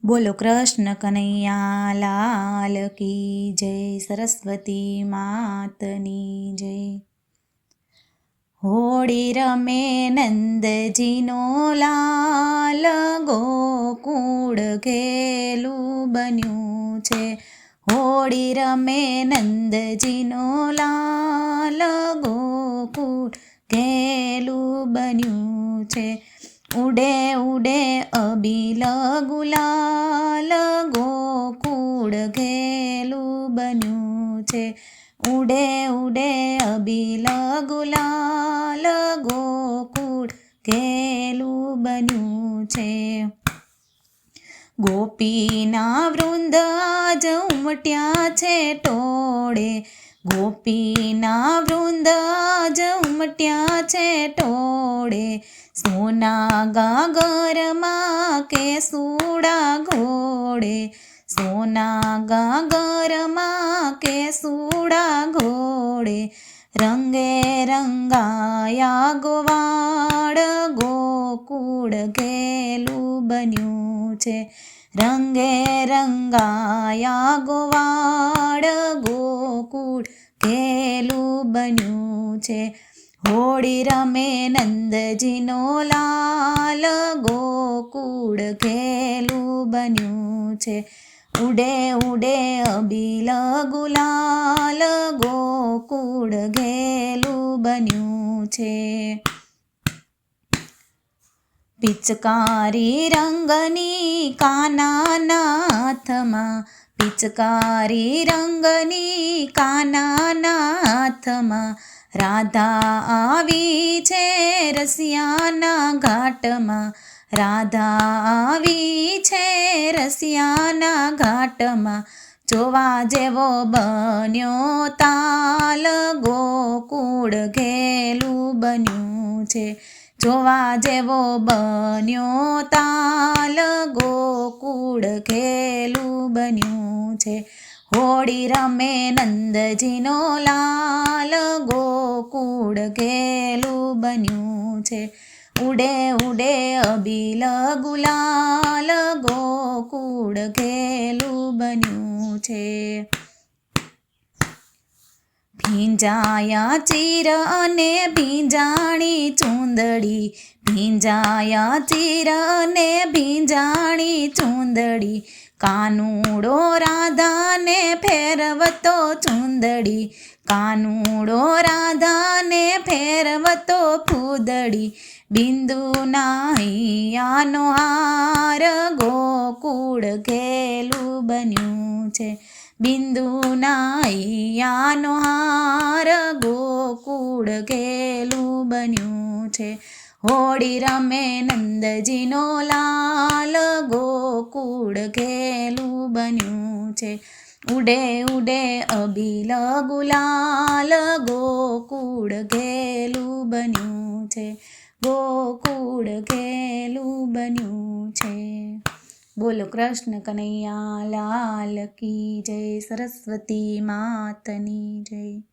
બોલો કૃષ્ણ કનૈયા લાલ કી જય, સરસ્વતી માતની જય। હોળી રમે નંદજીનો લાલ, ગોકુળ ઘેલું બન્યું છે। હોળી રમે નંદજીનો લાલ, ગોકુળ ઘેલું બન્યું છે। ઉડે ઉડે અબીલ ગુલાલ, ગોકુળ ઘેલું બન્યું છે। ઉડે ઉડે અબીલ ગુલાલ, ગોકુળ ઘેલું બન્યું છે। ગોપીના વૃંદ આજ ઉમટ્યા છે ટોળે, ગોપીના વૃંદ આજ ઉમટ્યા છે ટોળે। સોના ગાગરમાં કેસુડા ઘોડે, સોના ગાગરમાં કેસુડા ઘોડે। રંગે રંગાયા ગોવાળ, ગોકુળ ઘેલું બન્યું છે। રંગે રંગાયા ગોવાળ, ગોકુળ ઘેલું બન્યું છે। હોળી રમે નંદજીનો લાલ, ગોકુળ ઘેલું બન્યું છે। ઉડે ઉડે અબીલ ગુલાલ, ગોકુળ ઘેલું બન્યું છે। પિચકારી રંગની કાનાના હાથમાં, પિચકારી રંગની કાનાના હાથમાં। રાધા આવી છે રસિયાના ઘાટમાં, રાધા આવી છે રસિયાના ઘાટમાં। જોવા જેવો બન્યો તાલ, ગોકુળ ઘેલું બન્યું છે। જોવા જેવો બન્યો તાલ, ગોકુળ ઘેલું બન્યું છે। હોળી રમે નંદજીનો લાલ, ગોકુળ ઘેલું બન્યું છે। ઉડે ઉડે અબીલ ગુલાલ, ગોકુળ ઘેલું બન્યું છે। ભીંજાયા ચીર અને ભીંજાણી ચૂંદડી, ભીંજાયા ચીર અને ભીંજાણી ચૂંદડી। કાનુડો રાધાને ફેરવતો ચૂંદડી, કાનુડો રાધાને ફેરવતો ફૂદડી। બિંદુના હૈયાનો હાર, ગોકુળ ઘેલું બન્યું છે। બિંદુના હૈયાનો હાર, ગોકુળ ઘેલું બન્યું છે। હોળી રમે નંદજીનો લાલ, ગોકુળ ઘેલું બન્યું છે। ઉડે ઉડે અબીલ ગુલાલ, ગોકુળ ઘેલું બન્યું છે। ગોકુળ ઘેલું બન્યું છે। બોલો કૃષ્ણ કનૈયા લાલ કી જય, સરસ્વતી માતની જય।